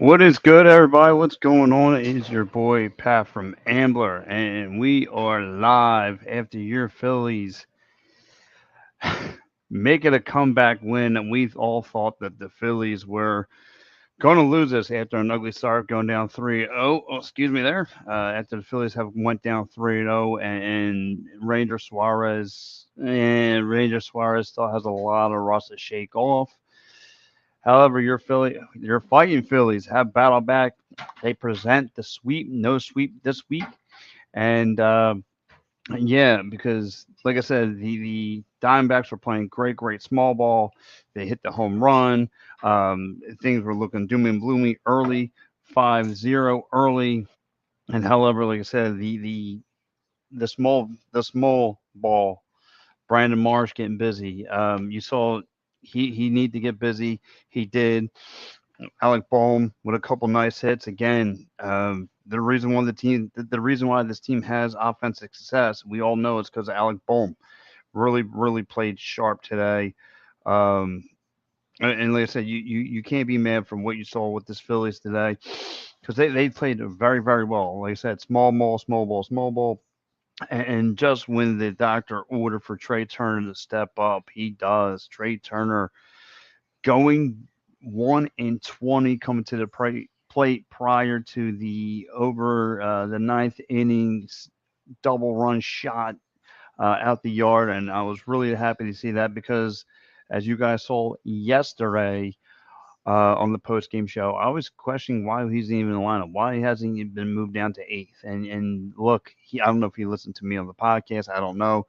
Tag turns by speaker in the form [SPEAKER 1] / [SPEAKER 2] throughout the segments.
[SPEAKER 1] What is good, everybody? What's going on? It is your boy Pat from Ambler, and we are live after your Phillies make it a comeback win. And we all thought that the Phillies were going to lose this after an ugly start, going down 3-0. Oh, excuse me there. After the Phillies have went down 3-0, and Ranger Suarez still has a lot of rust to shake off. However, your fighting Phillies have battled back. They present the sweep, no sweep this week, and yeah, because like I said, the Diamondbacks were playing great small ball. They hit the home run. Things were looking doom and gloomy early, 5-0 early, and however, like I said, the small ball, Brandon Marsh getting busy. You saw he need to get busy. He did. Alec Bohm with a couple nice hits. Again, the reason why this team has offensive success, we all know it's because of Alec Bohm. Really played sharp today. Um, and like I said, you can't be mad from what you saw with this Phillies today because they played very well. Like I said, small ball. And just when the doctor ordered for Trey Turner to step up, he does. Trey Turner going 1-20 coming to the plate prior to the ninth innings double run shot out the yard, and I was really happy to see that because, as you guys saw yesterday on the post game show, I was questioning why he's even in the lineup, why he hasn't even been moved down to eighth, and look, I don't know if he listened to me on the podcast, I don't know,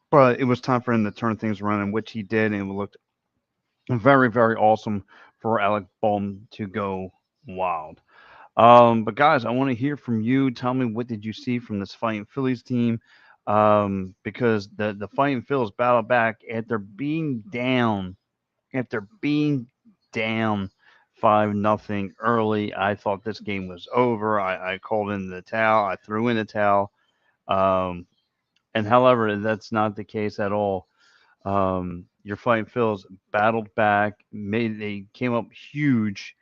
[SPEAKER 1] but it was time for him to turn things around, in which he did, and it looked very awesome for Alec Bohm to go wild. But guys, I want to hear from you. Tell me, what did you see from this Fighting Phillies team? Because the Fighting Phillies battle back after being down 5-0 early. I thought this game was over. I called in the towel. I threw in the towel. Um, and however, that's not the case at all. Your Fighting Phillies battled back, they came up huge,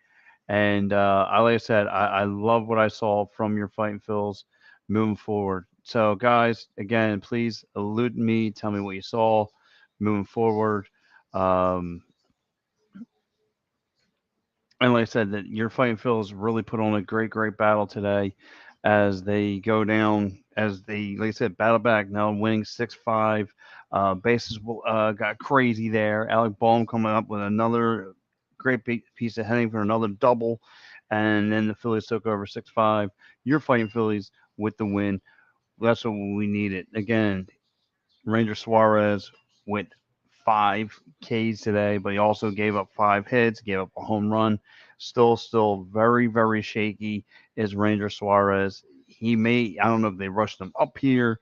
[SPEAKER 1] and like I said, I love what I saw from your Fighting Phillies moving forward. So, guys, again, please elude me. Tell me what you saw moving forward. Um, and like I said, that your Fighting Phillies really put on a great battle today as they go down, as they, like I said, battle back now, winning 6-5. Bases got crazy there. Alec Bohm coming up with another great big piece of hitting for another double. And then the Phillies took over 6-5. Your Fighting Phillies with the win. That's what we needed. Again, Ranger Suarez went 5 Ks today, but he also gave up 5 hits, gave up a home run. Still very shaky is Ranger Suarez. I don't know if they rushed him up here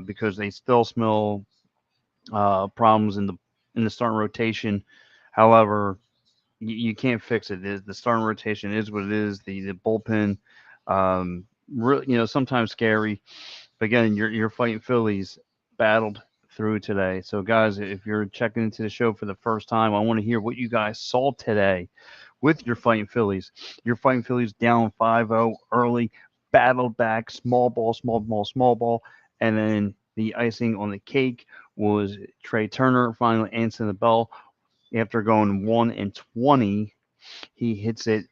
[SPEAKER 1] because they still smell problems in the starting rotation. However, you can't fix it. The starting rotation is what it is. The bullpen, really, sometimes scary. But again, you're fighting Phillies battled through today. So guys, if you're checking into the show for the first time, I want to hear what you guys saw today with your fighting Phillies. Your fighting Phillies down 5-0 early, battled back, small ball, and then the icing on the cake was Trey Turner finally answering the bell after going 1-20. He hits it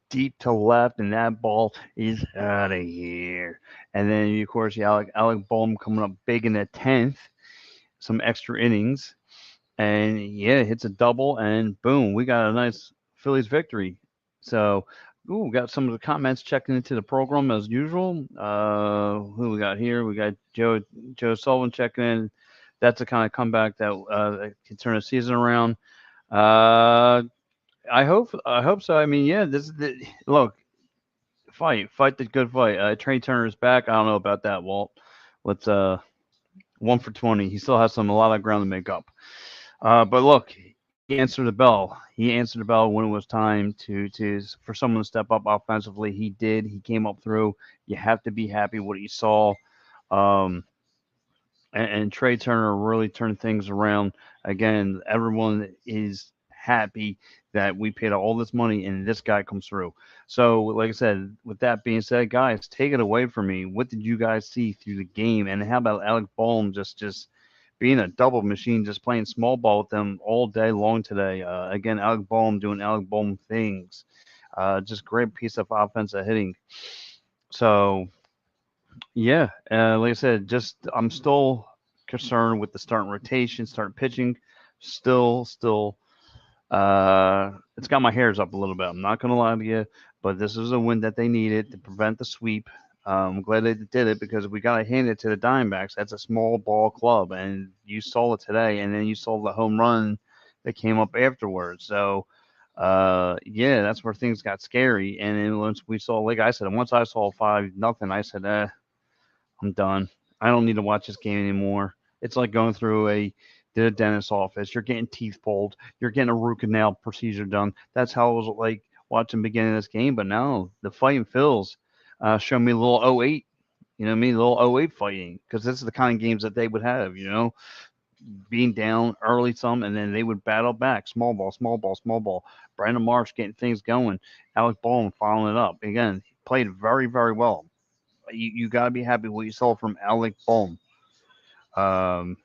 [SPEAKER 1] deep to left, and that ball is out of here. And then, of course, Alec Bohm coming up big in the 10th, some extra innings, and yeah, hits a double, and boom, we got a nice Phillies victory. So, ooh, we got some of the comments checking into the program as usual. Who we got here? We got Joe Sullivan checking in. That's the kind of comeback that can turn a season around. Uh, I hope so. I mean, yeah, this is the look. Fight the good fight. Trey Turner's back. I don't know about that, Walt. Let's 1 for 20. He still has a lot of ground to make up. But look, he answered the bell. He answered the bell when it was time to for someone to step up offensively. He did. He came up through. You have to be happy what you saw. Um, and Trey Turner really turned things around. Again, everyone is happy that we paid all this money and this guy comes through. So, like I said, with that being said, guys, take it away from me. What did you guys see through the game, and how about Alec Bohm just being a double machine, just playing small ball with them all day long today? Again, Alec Bohm doing Alec Bohm things. Just great piece of offensive hitting. So yeah, like I said, just I'm still concerned with the starting rotation, starting pitching. Still, it's got my hairs up a little bit. I'm not gonna lie to you, but this is a win that they needed to prevent the sweep. I'm glad they did it because we got to hand it to the Diamondbacks. That's a small ball club, and you saw it today, and then you saw the home run that came up afterwards. So, yeah, that's where things got scary. And then once we saw, like I said, once I saw 5-0, I said, I'm done. I don't need to watch this game anymore. It's like going through a dentist office. You're getting teeth pulled. You're getting a root canal procedure done. That's how it was like watching the beginning of this game. But now the fighting Phils show me a little '08. You know what I mean? A little '08 fighting because this is the kind of games that they would have. Being down early some, and then they would battle back. Small ball, small ball, small ball. Brandon Marsh getting things going. Alec Bohm following it up. Again, he played very, very well. You got to be happy with what you saw from Alec Bohm. Um,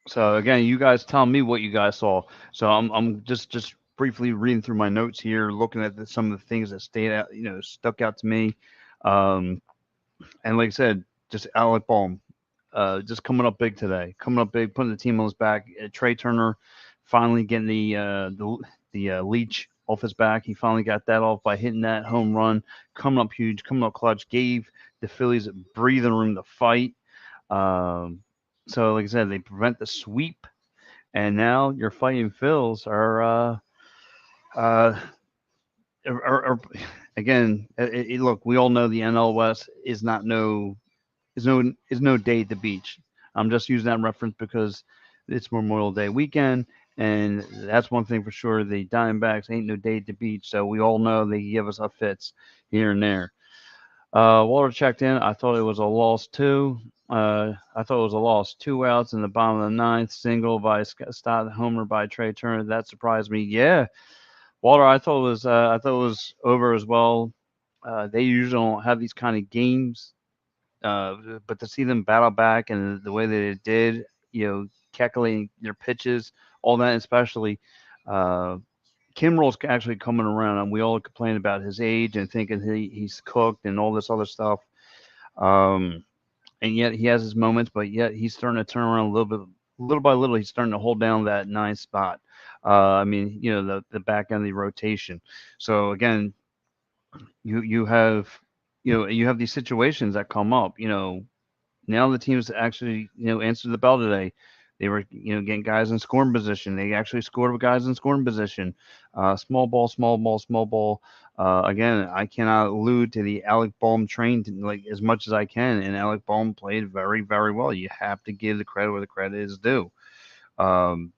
[SPEAKER 1] so again, you guys tell me what you guys saw. So I'm just briefly reading through my notes here, looking at some of the things that stayed out, stuck out to me. Um, and like I said, just Alec Bohm, just coming up big today, coming up big, putting the team on his back. Trey Turner finally getting the leech off his back. He finally got that off by hitting that home run, coming up huge, coming up clutch. Gave the Phillies breathing room to fight. Um, so like I said, they prevent the sweep, and now your fighting Phils uh, are again. Look, we all know the NL West is no day at the beach. I'm just using that reference because it's Memorial Day weekend, and that's one thing for sure. The Diamondbacks ain't no day at the beach, so we all know they give us our fits here and there. Walter checked in. I thought it was a loss too. I thought it was a loss. 2 outs in the bottom of the ninth. Single by Stott, homer by Trey Turner. That surprised me. Yeah, Walter. I thought it was over as well. They usually don't have these kind of games, but to see them battle back and the way that it did, calculating their pitches, all that, especially. Uh, Kimbrel's actually coming around, and we all complain about his age and thinking he's cooked and all this other stuff. Um, and yet he has his moments, but yet he's starting to turn around a little bit, little by little. He's starting to hold down that ninth spot. I mean, the back end of the rotation. So again, you have you have these situations that come up. Now the teams actually answered the bell today. They were getting guys in scoring position. They actually scored with guys in scoring position. Small ball, small ball, small ball. Again, I cannot allude to the Alec Bohm train like as much as I can, and Alec Bohm played very, very well. You have to give the credit where the credit is due. Um,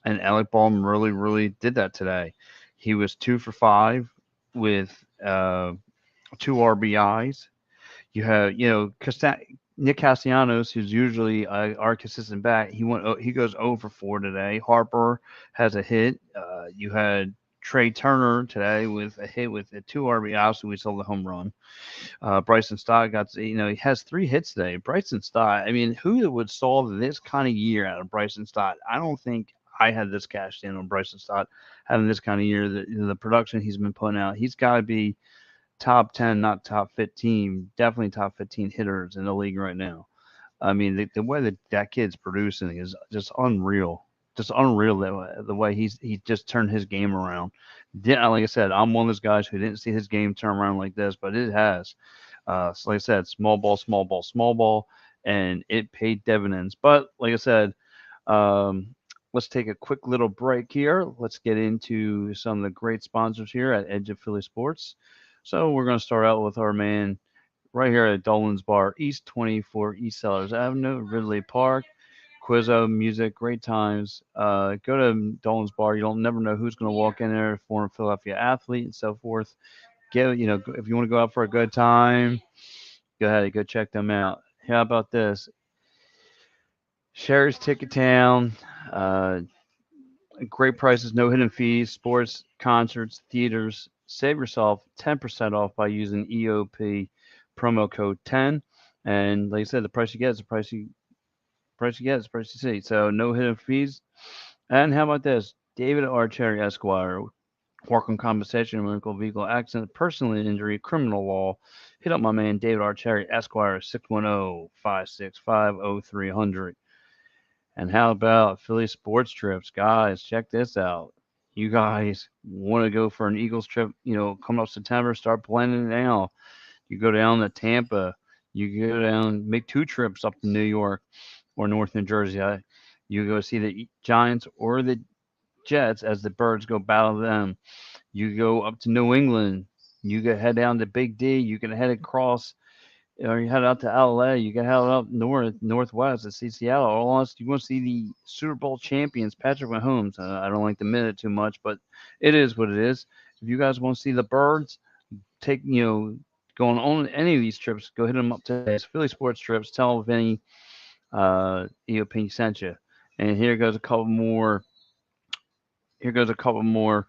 [SPEAKER 1] and Alec Bohm really, really did that today. He was 2 for 5 with two RBIs. You have, Nick Castellanos, who's usually our consistent bat. He goes 0 for 4 today. Harper has a hit. You had Trey Turner today with a hit with a two RBIs, so we saw the home run. Bryson Stott he has 3 hits today. Bryson Stott, I mean, who would saw this kind of year out of Bryson Stott? I don't think I had this cashed in on Bryson Stott having this kind of year. The production he's been putting out, he's got to be top 10, not top 15, definitely top 15 hitters in the league right now. I mean, the way that kid's producing is just unreal. Just unreal the way he just turned his game around. Like I said, I'm one of those guys who didn't see his game turn around like this, but it has. So like I said, small ball, small ball, small ball, and it paid dividends. But like I said, um, let's take a quick little break here. Let's get into some of the great sponsors here at Edge of Philly Sports. So we're going to start out with our man right here at Dolan's Bar, East 24 East Sellers Avenue, Ridley Park. Quizzo, music, great times. Go to Dolan's Bar. You don't never know who's going to walk in there, former Philadelphia athlete and so forth. If you want to go out for a good time, go ahead and go check them out. How about this? Sherry's Ticket Town. Uh, Great prices, no hidden fees, sports, concerts, theaters. Save yourself 10% off by using EOP promo code 10. And like I said, the price you get is the price you get is the price you see. So no hidden fees. And how about this? David R. Cherry Esquire, work on compensation, medical vehicle accident, personal injury, criminal law. Hit up my man David R. Cherry Esquire, 610-565-0300. And how about Philly sports trips? Guys, check this out. You guys want to go for an Eagles trip, coming up September, start planning it now. You go down to Tampa. You go down, make two trips up to New York or North New Jersey. You go see the Giants or the Jets as the Birds go battle them. You go up to New England. You can head down to Big D. You can head across, or you head out to LA. You can head up northwest to see Seattle. Or else you want to see the Super Bowl champions, Patrick Mahomes. I don't like to admit it too much, but it is what it is. If you guys want to see the Birds, take going on any of these trips, go hit them up today. It's Philly Sports Trips. Tell Vinny EOP sent you. And here goes a couple more. Here goes a couple more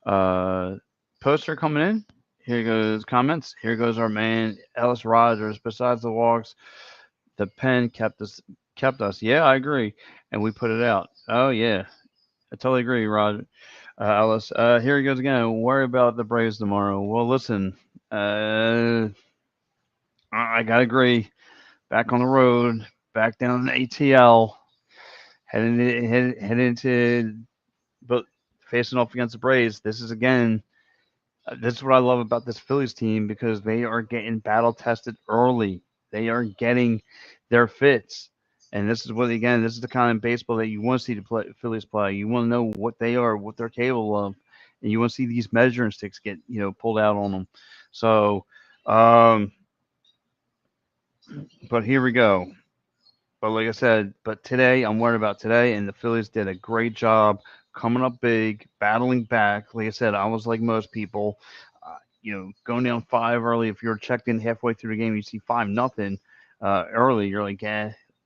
[SPEAKER 1] uh, poster coming in. Here goes comments. Here goes our man Ellis Rogers. Besides the walks, the pen kept us. Yeah, I agree, and we put it out. Oh yeah, I totally agree, Roger. Ellis. Here he goes again. Worry about the Braves tomorrow. Well, listen. I gotta agree. Back on the road. Back down in ATL. Heading into but facing off against the Braves. This is again. This is what I love about this Phillies team because they are getting battle tested early. They are getting their fits. And this is what again, this is the kind of baseball that you want to see the Phillies play. You want to know what they are, what they're capable of, and you want to see these measuring sticks get pulled out on them. So, um, but here we go. But like I said, but today I'm worried about today, and the Phillies did a great job coming up big, battling back. Like I said, I was like most people, going down five early. If you're checked in halfway through the game, you see 5-0 early. You're like,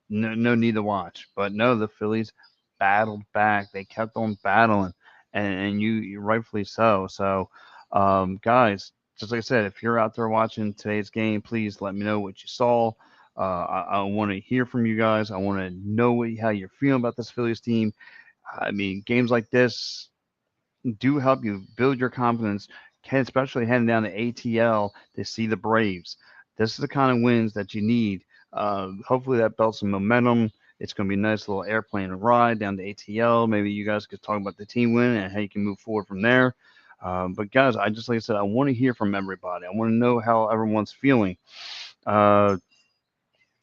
[SPEAKER 1] no need to watch. But no, the Phillies battled back. They kept on battling, and you rightfully so. So, guys, just like I said, if you're out there watching today's game, please let me know what you saw. I want to hear from you guys. I want to know how you're feeling about this Phillies team. I mean, games like this do help you build your confidence, especially heading down to ATL to see the Braves. This is the kind of wins that you need. Hopefully, that builds some momentum. It's going to be a nice little airplane ride down to ATL. Maybe you guys could talk about the team win and how you can move forward from there. But guys, like I said, I want to hear from everybody. I want to know how everyone's feeling. Uh,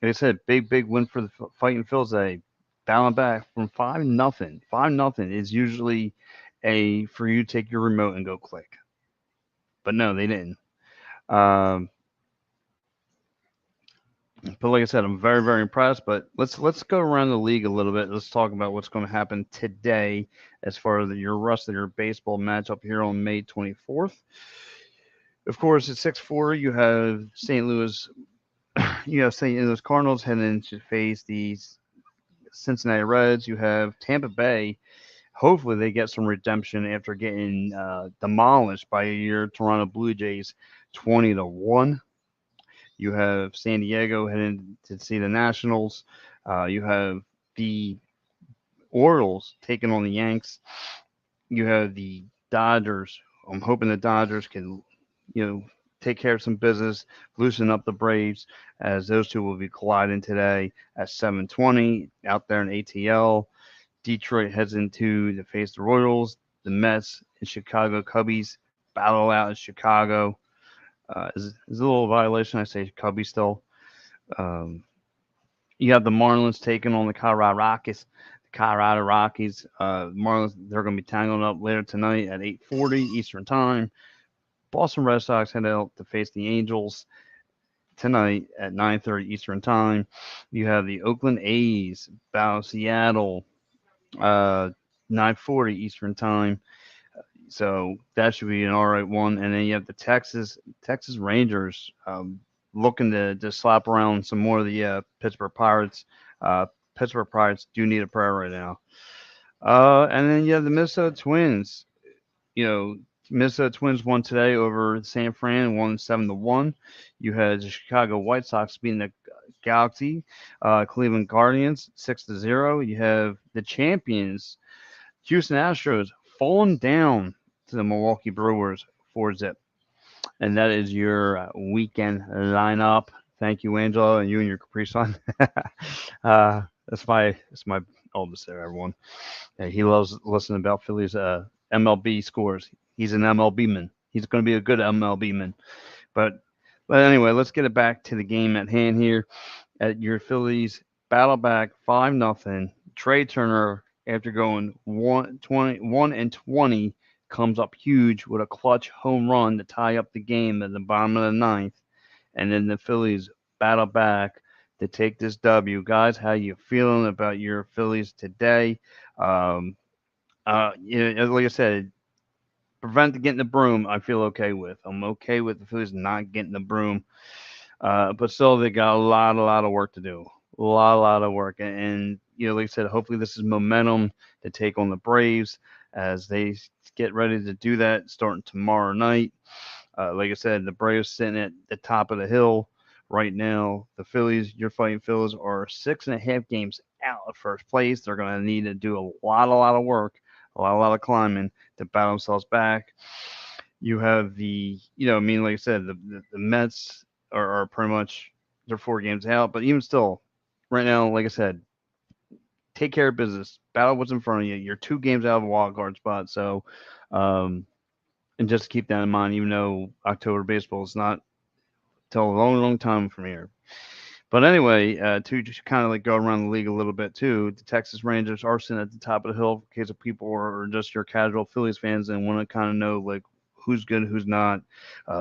[SPEAKER 1] like I said, big win for the Fighting Phils. They bowing back from 5-0. 5-0 is usually a for you to take your remote and go click, but no, they didn't. Um, but like I said, I'm very impressed. But let's go around the league a little bit. Let's talk about what's going to happen today as far as your rest of your baseball matchup here on May 24th. Of course, at 6:40 you have St. Louis. You have St. Louis Cardinals heading to face the Cincinnati Reds. You have Tampa Bay. Hopefully, they get some redemption after getting demolished by your Toronto Blue Jays, 20-1. You have San Diego heading to see the Nationals. You have the Orioles taking on the Yanks. You have the Dodgers. I'm hoping the Dodgers can, you know, take care of some business, loosen up the Braves, as those two will be colliding today at 7:20 out there in ATL. Detroit heads into to face the Royals. The Mets and Chicago Cubbies battle out in Chicago. Is a little violation. I say Cubbies still. Um, you have the Marlins taking on the Colorado Rockies. The Colorado Rockies. Marlins, they're going to be tangled up later tonight at 8:40 Eastern Time. Boston Red Sox head out to face the Angels tonight at 9:30 Eastern Time. You have the Oakland A's battle Seattle, 9:40 Eastern Time. So that should be an all right one. And then you have the Texas Rangers looking to slap around some more of the Pittsburgh Pirates. Uh, Pittsburgh Pirates do need a prayer right now. And then you have the Minnesota Twins. You know, Minnesota Twins won today over San Fran, won 7-1. You had the Chicago White Sox beating the Galaxy, Cleveland Guardians 6-0. You have the champions, Houston Astros, falling down to the Milwaukee Brewers 4-zip. And that is your weekend lineup. Thank you, Angelo, and you and your Capri Sun. That's my oldest there, everyone. Yeah, he loves listening about Phillies MLB scores. He's an MLB man. He's going to be a good MLB man. But but anyway, let's get it back to the game at hand here. At your Phillies battle back 5-0. Trey Turner, after going 1-20, comes up huge with a clutch home run to tie up the game at the bottom of the ninth. And then the Phillies battle back to take this W. Guys, how you feeling about your Phillies today? Um, like I said, prevent getting the broom. I feel okay with. I'm okay with the Phillies not getting the broom, but still they got a lot of work to do. A lot of work, and like I said, hopefully this is momentum to take on the Braves as they get ready to do that starting tomorrow night. Like I said, the Braves sitting at the top of the hill right now. The Phillies, your fighting Phillies, are 6.5 games out of first place. They're going to need to do a lot of work, a lot of climbing to battle themselves back. You have like I said, the Mets are pretty much they're 4 games out, but even still, right now, like I said, take care of business. Battle what's in front of you. You're 2 games out of a wild card spot, so um, and just keep that in mind. Even though October baseball is not till a long, long time from here. But anyway, to just kind of like go around the league a little bit too, the Texas Rangers are sitting at the top of the hill in case of people are just your casual Phillies fans and want to kind of know like who's good, who's not.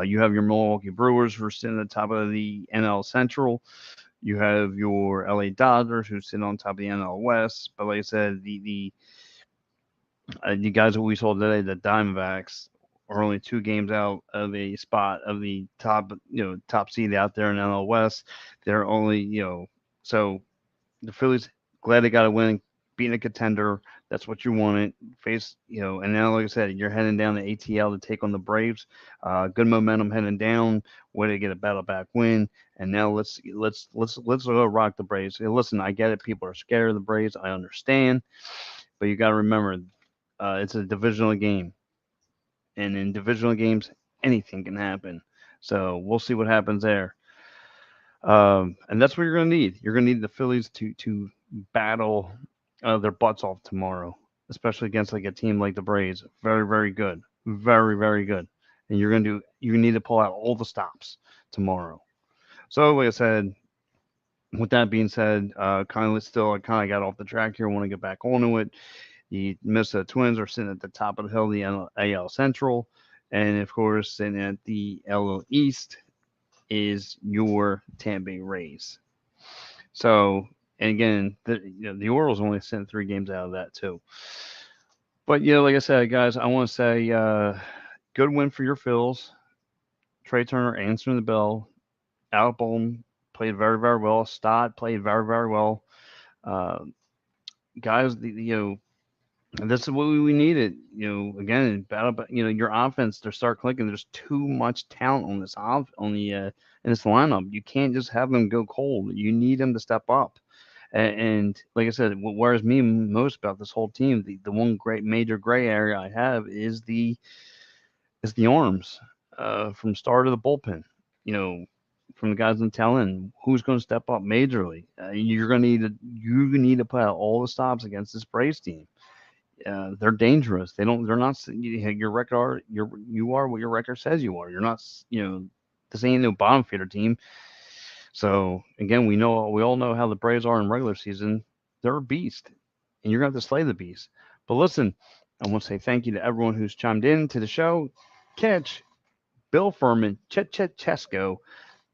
[SPEAKER 1] You have your Milwaukee Brewers who are sitting at the top of the NL Central. You have your LA Dodgers who sit on top of the NL West. But like I said, the guys that we saw today, the Diamondbacks, are only 2 games out of a spot of the top seed out there in NL West. They're only, so the Phillies glad they got a win, beating a contender. That's what you wanted. Face, and now like I said, you're heading down to ATL to take on the Braves. Good momentum heading down. Way to get a battle back win. And now let's go rock the Braves. Hey, listen, I get it. People are scared of the Braves. I understand, but you got to remember, it's a divisional game, and in divisional games, anything can happen. So we'll see what happens there. And that's what you're going to need. You're going to need the Phillies to battle their butts off tomorrow, especially against like a team like the Braves. Very, very good. Very, very good. And you need to pull out all the stops tomorrow. So, like I said, with that being said, I kind of got off the track here. I want to get back onto it. The Minnesota Twins are sitting at the top of the hill, the AL Central. And of course, sitting at the LL East is your Tampa Bay Rays. So, and again, the Orioles only sent 3 games out of that too. But like I said, guys, I want to say good win for your Phils. Trey Turner answering the bell. Alec Bohm played very, very well. Stott played very, very well. Uh, guys, and this is what we needed. Again, battle, but your offense to start clicking. There's too much talent on this in this lineup. You can't just have them go cold. You need them to step up. And like I said, what worries me most about this whole team, the one great major gray area I have is the arms from start of the bullpen. From the guys in the tail end, who's going to step up majorly? You need to put out all the stops against this Braves team. They're dangerous. They're not. Your record you are what your record says you are. You're not. This ain't no bottom feeder team. So again, we all know how the Braves are in regular season. They're a beast, and you're going to have to slay the beast. But listen, I want to say thank you to everyone who's chimed in to the show. Catch Bill Furman, Chet Chesko,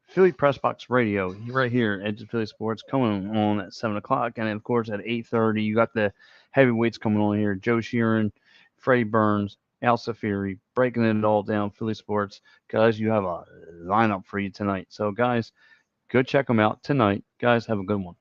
[SPEAKER 1] Philly Press Box Radio, right here at Philly Sports, coming on at 7 o'clock, and of course at 8:30, you got the heavyweights coming on here: Joe Sheeran, Freddie Burns, Al Safiri, breaking it all down. Philly Sports, guys, you have a lineup for you tonight. So guys, go check them out tonight. Guys, have a good one.